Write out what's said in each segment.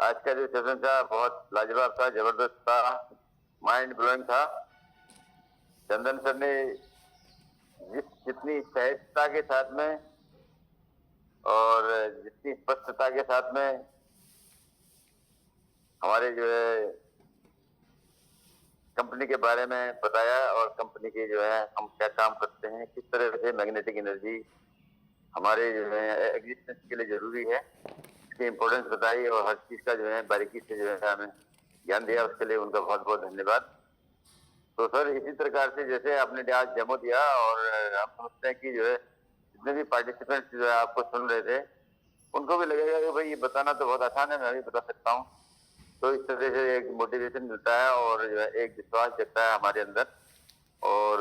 आज का जो सेशन था बहुत लाजवाब था, जबरदस्त था, माइंड ब्लोइंग था। चंदन सर ने जितनी सहजता के साथ में और जितनी स्पष्टता के साथ में हमारे जो है कंपनी के बारे में बताया और कंपनी के जो है हम क्या काम करते हैं, किस तरह से मैग्नेटिक एनर्जी हमारे जो है एग्जिस्टेंस के लिए जरूरी है, इसकी इम्पोर्टेंस बताई और हर चीज का जो है बारीकी से जो है हमें ज्ञान दिया, उसके लिए उनका बहुत बहुत धन्यवाद। तो सर इसी प्रकार से जैसे आपने आज डेमो दिया और हम समझते हैं कि जो है जितने भी पार्टिसिपेंट्स जो है आपको सुन रहे थे उनको भी लगेगा कि भाई ये बताना तो बहुत आसान है, मैं भी बता सकता हूँ। तो इस तरह से एक मोटिवेशन मिलता है और जो है एक विश्वास जगता है हमारे अंदर। और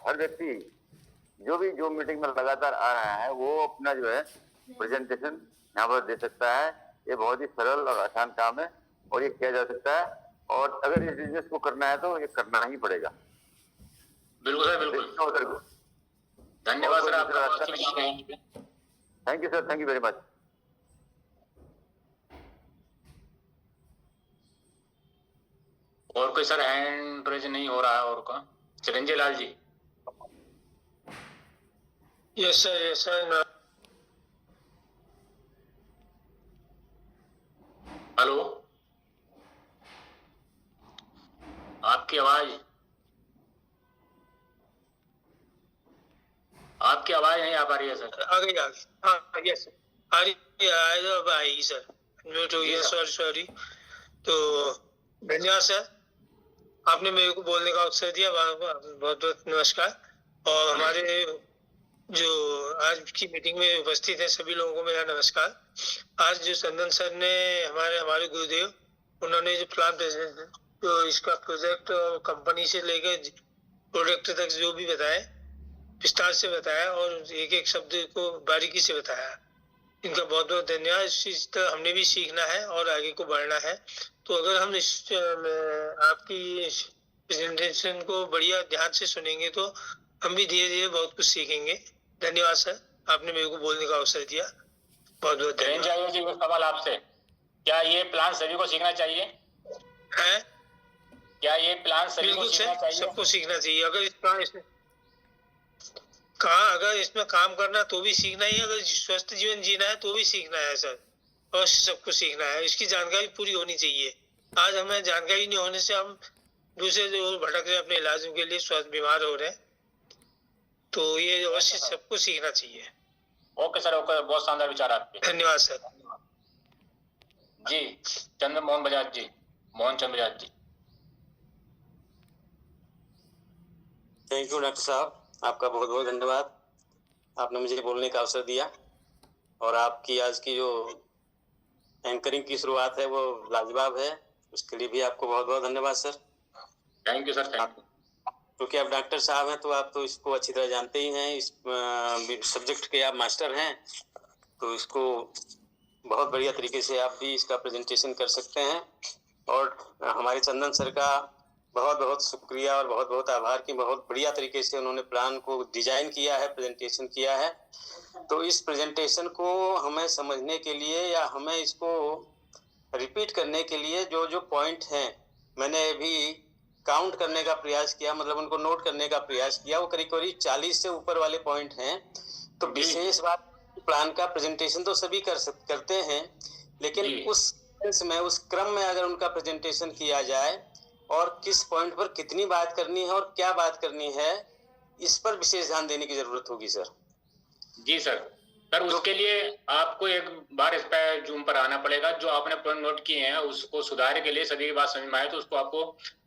हर व्यक्ति जो मीटिंग में लगातार आ रहा है वो अपना जो है प्रेजेंटेशन यहाँ पर दे सकता है। ये बहुत ही सरल और आसान काम है और ये किया जा सकता है, और अगर इस बिजनेस को करना है तो ये करना ही पड़ेगा। बिल्कुल सर, बिल्कुल। धन्यवाद सर आपका। Thank you sir, thank you very much. और कोई सर हैंड रेज नहीं हो रहा है और का? Chiranjeev Lal ji. Yes sir, yes sir. Hello, आपकी आवाज नहीं आ पा रही है सर। आ गई। हाँ यस आ रही है, अब आएगी सर। म्यूट हो गया, सॉरी। तो धन्यवाद सर, आपने मेरे को बोलने का अवसर दिया, बहुत बहुत नमस्कार। और हमारे जो आज की मीटिंग में उपस्थित है सभी लोगों को मेरा नमस्कार। आज जो चंदन सर ने हमारे गुरुदेव, उन्होंने जो प्लान प्रेजेंट, तो इसका प्रोजेक्ट और कंपनी से लेकर प्रोडक्ट तक जो भी बताया, विस्तार से बताया और एक एक शब्द को बारीकी से बताया, इनका बहुत बहुत धन्यवाद। इस तरह हमने भी सीखना है और आगे को बढ़ना है। तो अगर हम आपकी प्रेजेंटेशन को बढ़िया ध्यान से सुनेंगे तो हम भी धीरे धीरे बहुत कुछ सीखेंगे। धन्यवाद सर, आपने मेरे को बोलने का अवसर दिया, बहुत बहुत धन्यवाद। जी, सवाल आपसे, क्या ये प्लान सभी को सीखना चाहिए है? क्या ये प्लान सभी को सीखना चाहिए? सबको सीखना चाहिए। अगर इसमें काम करना तो भी सीखना ही है, अगर स्वस्थ जीवन जीना है तो भी सीखना है सर, और सबको सीखना है। इसकी जानकारी पूरी होनी चाहिए। आज हमें जानकारी नहीं होने से हम दूसरे जो भटक रहे अपने इलाजों के लिए, स्वस्थ बीमार हो रहे हैं। तो ये अवश्य सबको सीखना चाहिए। ओके सर, ओके, बहुत शानदार विचार आपके। धन्यवाद सर। जी, Mohan Chandra Bajaj ji. Thank you doctor साहब, आपका बहुत बहुत धन्यवाद। आपने मुझे बोलने का अवसर दिया और आपकी आज की जो एंकरिंग की शुरुआत है वो लाजवाब है, उसके लिए भी आपको बहुत बहुत धन्यवाद sir. Thank you sir, thank you. क्योंकि आप डॉक्टर साहब हैं तो आप तो इसको अच्छी तरह जानते ही हैं, इस सब्जेक्ट के आप मास्टर हैं, तो इसको बहुत बढ़िया तरीके से आप भी इसका प्रेजेंटेशन कर सकते हैं। और हमारे चंदन सर का बहुत बहुत शुक्रिया और बहुत बहुत आभार कि बहुत बढ़िया तरीके से उन्होंने प्लान को डिजाइन किया है, प्रेजेंटेशन किया है। तो इस प्रेजेंटेशन को हमें समझने के लिए या हमें इसको रिपीट करने के लिए जो जो पॉइंट हैं, मैंने अभी काउंट करने का प्रयास किया, मतलब उनको नोट करने का प्रयास किया, वो करीब करीब 40 से ऊपर वाले पॉइंट हैं। तो विशेष बात, प्लान का प्रेजेंटेशन तो सभी करते हैं, लेकिन उस क्रम में अगर उनका प्रेजेंटेशन किया जाए और किस पॉइंट पर कितनी बात करनी है और क्या बात करनी है, इस पर विशेष ध्यान देने की जरूरत होगी सर। जी सर, उसके लिए आपको एक बार इस पे जूम पर आना पड़ेगा। जो आपने पॉइंट नोट किए हैं उसको सुधार के लिए, सभी की बात समझ में आए तो उसको आपको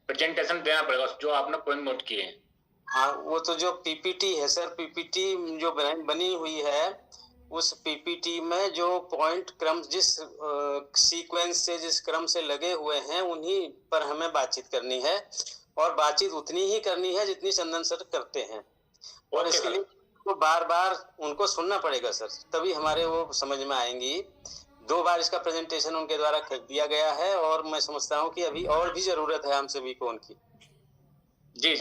प्रेजेंटेशन देना पड़ेगा, जो आपने पॉइंट नोट किए हैं। हाँ, वो तो जो पीपीटी है सर, पीपीटी जो बनी हुई है, उस पीपीटी में जो पॉइंट क्रम जिस सीक्वेंस से, जिस क्रम से लगे हुए हैं, उन्हीं पर हमें बातचीत करनी है और बातचीत उतनी ही करनी है जितनी चंदन सर करते हैं। और इसके लिए तो बार बार उनको सुनना पड़ेगा सर, तभी हमारे वो समझ में आएंगी। 2 बार इसका प्रेजेंटेशन उनके द्वारा कर दिया गया है और मैं समझता हूँ कि अभी और भी जरूरत है हम सभी को उनकी। जी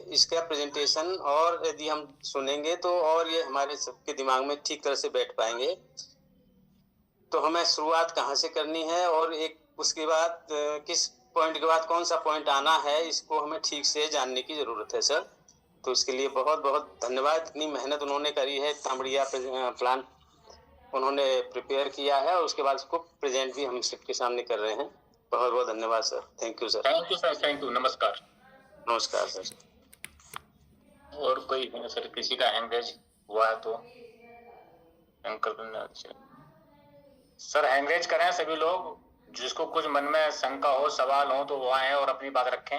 इसका प्रेजेंटेशन और यदि हम सुनेंगे तो और ये हमारे सबके दिमाग में ठीक तरह से बैठ पाएंगे। तो हमें शुरुआत कहाँ से करनी है और एक उसके बाद किस पॉइंट के बाद कौन सा पॉइंट आना है, इसको हमें ठीक से जानने की ज़रूरत है सर। तो इसके लिए बहुत बहुत धन्यवाद। इतनी मेहनत उन्होंने करी है, इतना बढ़िया प्लान उन्होंने प्रिपेयर किया है और उसके बाद उसको प्रेजेंट भी हम सबके सामने कर रहे हैं। बहुत बहुत धन्यवाद sir. Thank you sir. Thank you sir, thank you, नमस्कार। नमस्कार सर। और कोई सर किसी का हैंगरेज हुआ है तो अंकल सर हैंगरेज करें सभी लोग, जिसको कुछ मन में शंका हो, सवाल हो तो वो आए और अपनी बात रखें।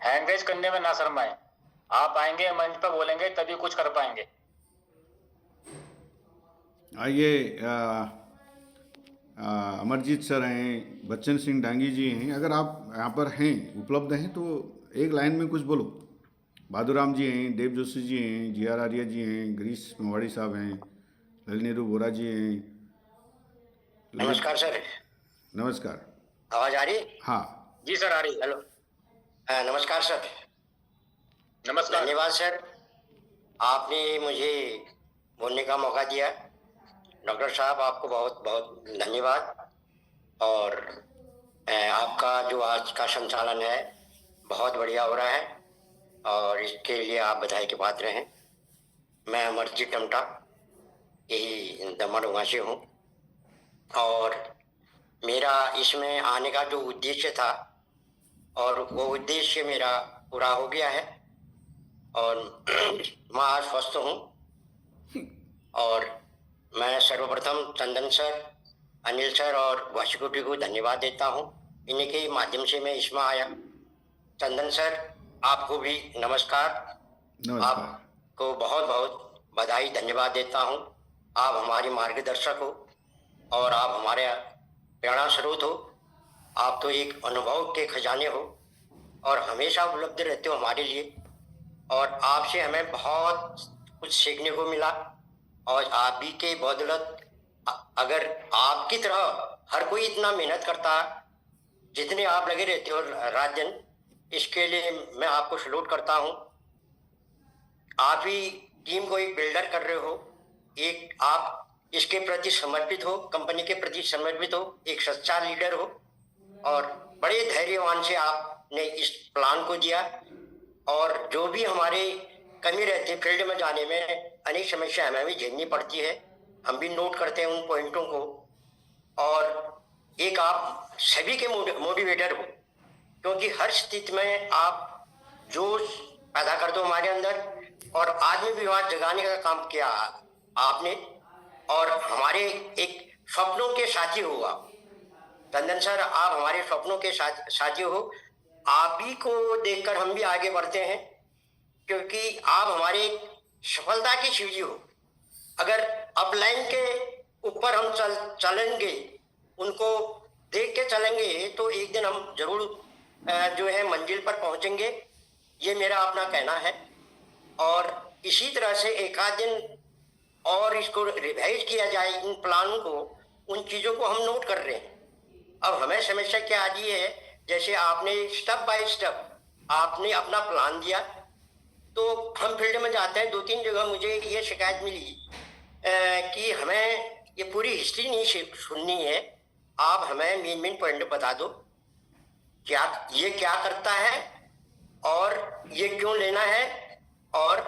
हैंगरेज करने में ना शर्माएं, आप आएंगे मंच पर बोलेंगे तभी कुछ कर पाएंगे। आइए, अमरजीत सर हैं, बच्चन सिंह डांगी जी हैं। अगर आप यहाँ पर हैं, उपलब्ध हैं, तो एक लाइन में कुछ बोलो। भादुराम जी हैं, देव जोशी जी हैं, जी.आर. आर्या जी हैं, गिरीश मेवाड़ी साहब हैं, ललित नेहरू बोरा जी हैं। नमस्कार सर। नमस्कार। आवाज आ रही है? हाँ जी सर, आ रही। हेलो। नमस्कार सर। नमस्कार। धन्यवाद सर, आपने मुझे बोलने का मौका दिया। डॉक्टर साहब, आपको बहुत बहुत धन्यवाद। और आपका जो आज का संचालन है बहुत बढ़िया हो रहा है और इसके लिए आप बधाई के पात्र हैं। मैं अमरजीत टमटा, यही दमन से हूँ और मेरा इसमें आने का जो उद्देश्य था और वो उद्देश्य मेरा पूरा हो गया है और मैं आज स्वस्थ हूँ। और मैं सर्वप्रथम चंदन सर, अनिल सर और वाशिकुटी को धन्यवाद देता हूँ। इन्हीं के माध्यम से मैं इसमें आया। चंदन सर, आपको भी नमस्कार। आपको बहुत बहुत बधाई, धन्यवाद देता हूँ। आप हमारे मार्गदर्शक हो और आप हमारे प्रेरणा स्रोत हो। आप तो एक अनुभव के खजाने हो और हमेशा उपलब्ध रहते हो हमारे लिए। और आपसे हमें बहुत कुछ सीखने को मिला और आप ही के बदौलत, अगर आपकी तरह हर कोई इतना मेहनत करता जितने आप लगे रहते हो रात दिन, इसके लिए मैं आपको सैल्यूट करता हूँ। आप ही टीम को एक बिल्डर कर रहे हो, एक आप इसके प्रति समर्पित हो, कंपनी के प्रति समर्पित हो, एक सच्चा लीडर हो और बड़े धैर्यवान से आपने इस प्लान को दिया। और जो भी हमारे कमी रहती है फील्ड में जाने में, अनेक समस्या हमें भी झेलनी पड़ती है, हम भी नोट करते हैं उन पॉइंटों को। और एक आप सभी के मोटिवेटर हो, क्योंकि हर स्थिति में आप जोश पैदा कर दो हमारे अंदर और आत्मविश्वास जगाने का काम किया आपने। और हमारे एक स्वप्नों के साथी हो आप। चंदन सर, आप हमारे स्वप्नों के साथी हो। आप ही को देखकर हम भी आगे बढ़ते हैं, क्योंकि आप हमारे सफलता की सीढ़ी हो। अगर अपलाइन के ऊपर हम चलेंगे, उनको देख के चलेंगे, तो एक दिन हम जरूर जो है मंजिल पर पहुंचेंगे। ये मेरा अपना कहना है। और इसी तरह से एक आध दिन और इसको रिवाइज किया जाए, इन प्लानों को, उन चीज़ों को हम नोट कर रहे हैं। अब हमें समस्या क्या आ रही है, जैसे आपने स्टेप बाय स्टेप आपने अपना प्लान दिया, तो हम फील्ड में जाते हैं। 2-3 जगह मुझे ये शिकायत मिली कि हमें ये पूरी हिस्ट्री नहीं सुननी है, आप हमें मेन पॉइंट बता दो, क्या करता है और ये क्यों लेना है और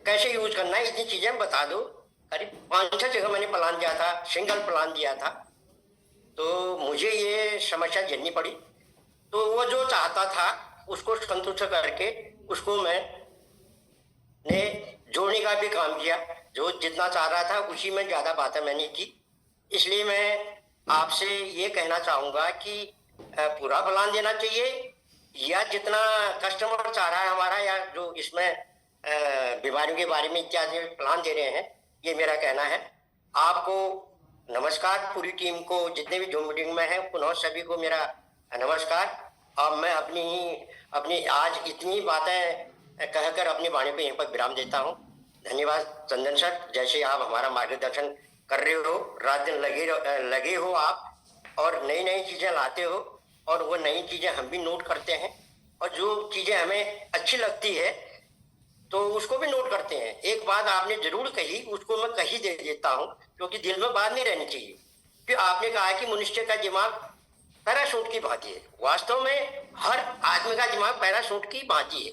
कैसे यूज करना है, इतनी चीजें बता दो। करीब 5-6 जगह मैंने प्लान दिया था, सिंगल प्लान दिया था, तो मुझे ये समस्या झेलनी पड़ी। तो वो जो चाहता था उसको संतुष्ट करके उसको मैंने जोड़ने का भी काम किया। जो जितना चाह रहा था उसी में ज़्यादा बातें मैंने की। इसलिए मैं आपसे ये कहना चाहूँगा कि पूरा प्लान देना चाहिए, या जितना कस्टमर चाह रहा है हमारा, या जो इसमें बीमारियों के बारे में इत्यादि प्लान दे रहे हैं, ये मेरा कहना है। आपको नमस्कार, पूरी टीम को, जितने भी जूम मीटिंग में हैं पुनः सभी को मेरा नमस्कार। अब मैं अपनी आज इतनी बातें कहकर अपनी वाणी पे यहीं पर विराम देता हूँ। धन्यवाद चंदन सर, जैसे आप हमारा मार्गदर्शन कर रहे हो, रात दिन लगे हो आप और नई चीज़ें लाते हो, और वो नई चीज़ें हम भी नोट करते हैं। और जो चीज़ें हमें अच्छी लगती है तो उसको भी नोट करते हैं। एक बात आपने जरूर कही, उसको मैं कही दे देता हूँ, क्योंकि दिल में बात नहीं रहनी चाहिए। कि आपने कहा कि मनुष्य का दिमाग पैराशूट की भांति है। वास्तव में हर आदमी का दिमाग पैराशूट की भांति है।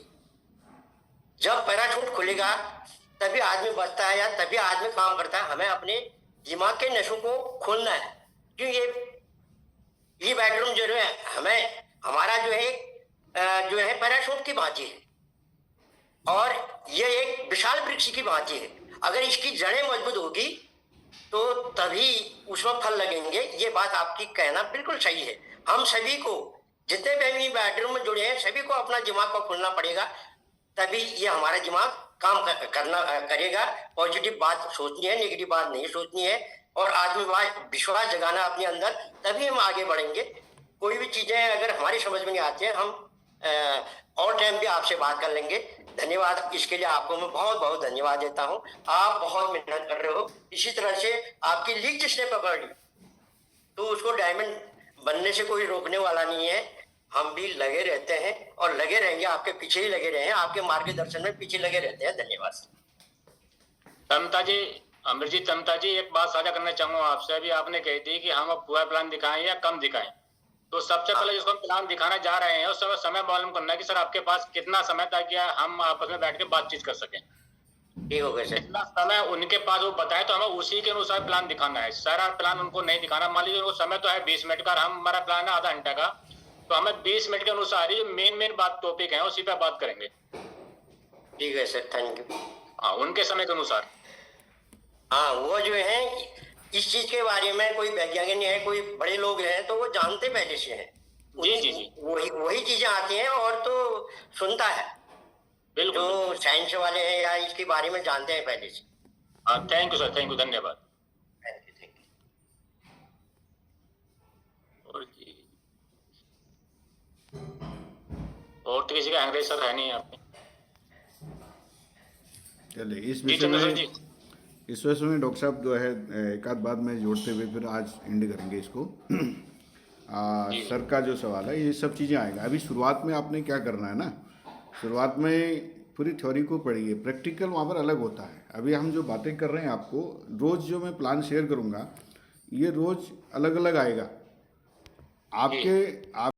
जब पैराशूट खुलेगा तभी आदमी बचता है या तभी आदमी काम करता है। हमें अपने दिमाग के नसों को खोलना है। क्यों ये बेडरूम जो है हमें हमारा जो है पैराशूट की भांति है, और ये एक विशाल वृक्ष की भांति है। अगर इसकी जड़ें मजबूत होगी तो तभी उसमें फल लगेंगे। ये बात आपकी कहना बिल्कुल सही है। हम सभी को, जितने भी बेडरूम में जुड़े हैं, सभी को अपना दिमाग को खोलना पड़ेगा, तभी ये हमारा दिमाग काम करेगा। पॉजिटिव बात सोचनी है, नेगेटिव बात नहीं सोचनी है, और आत्मविश्वास विश्वास जगाना अपने अंदर, तभी हम आगे बढ़ेंगे। कोई भी चीजें अगर हमारी समझ में नहीं आती है, हम और टाइम भी आपसे बात कर लेंगे। धन्यवाद, इसके लिए आपको मैं बहुत बहुत धन्यवाद देता हूँ। आप बहुत मेहनत कर रहे हो। इसी तरह से आपकी लीक जिसने पकड़ ली तो उसको डायमंड बनने से कोई रोकने वाला नहीं है। हम भी लगे रहते हैं और लगे रहेंगे, आपके पीछे ही लगे रहे हैं, आपके मार्गदर्शन में पीछे लगे रहते हैं। धन्यवाद। तमता जी, अमरजीत तमता जी, एक बात साझा करना चाहूंगा आपसे। अभी आपने कही थी कि हम अब पूरा प्लान दिखाएं या कम दिखाएं, तो सबसे पहले जिसको हम प्लान दिखाना जा रहे हैं उस समय मालूम करना है कि सर आपके पास कितना समय था, कि हम आपस में बैठ के बातचीत कर सकें। ठीक हो गया सर। जितना समय उनके पास वो बताए तो हमें उसी के अनुसार प्लान दिखाना है। सारा प्लान उनको नहीं दिखाना। मान लीजिए उनको समय तो है 20 मिनट का, हमारा प्लान है आधा घंटे का, तो हमें 20 मिनट के अनुसार ही जो मेन बात टॉपिक है उसी पे बात करेंगे। ठीक है सर, थैंक यू। हाँ, उनके समय के अनुसार। हाँ, वो जो है इस चीज के बारे में कोई वैज्ञानिक है, कोई बड़े लोग हैं, तो वो जानते पहले से हैं। जी। वही चीजें आती हैं और तो सुनता है। बिल्कुल, जो साइंस वाले हैं या इसके बारे में जानते हैं पहले से। हाँ, thank you sir, thank you, धन्यवाद। Thank you. और जी, और तो किसी का अंग्रेज सर है नहीं यहाँ पे। चलिए, इस जी विषय चंद्रशेखर जी। में डॉक्टर साहब जो है एक आध बात में जोड़ते हुए फिर आज एंड करेंगे इसको। सर का जो सवाल है, ये सब चीज़ें आएगा। अभी शुरुआत में आपने क्या करना है ना, शुरुआत में पूरी थ्योरी को पढ़िए, प्रैक्टिकल वहाँ पर अलग होता है। अभी हम जो बातें कर रहे हैं, आपको रोज़ जो मैं प्लान शेयर करूँगा, ये रोज़ अलग अलग आएगा। आपके आप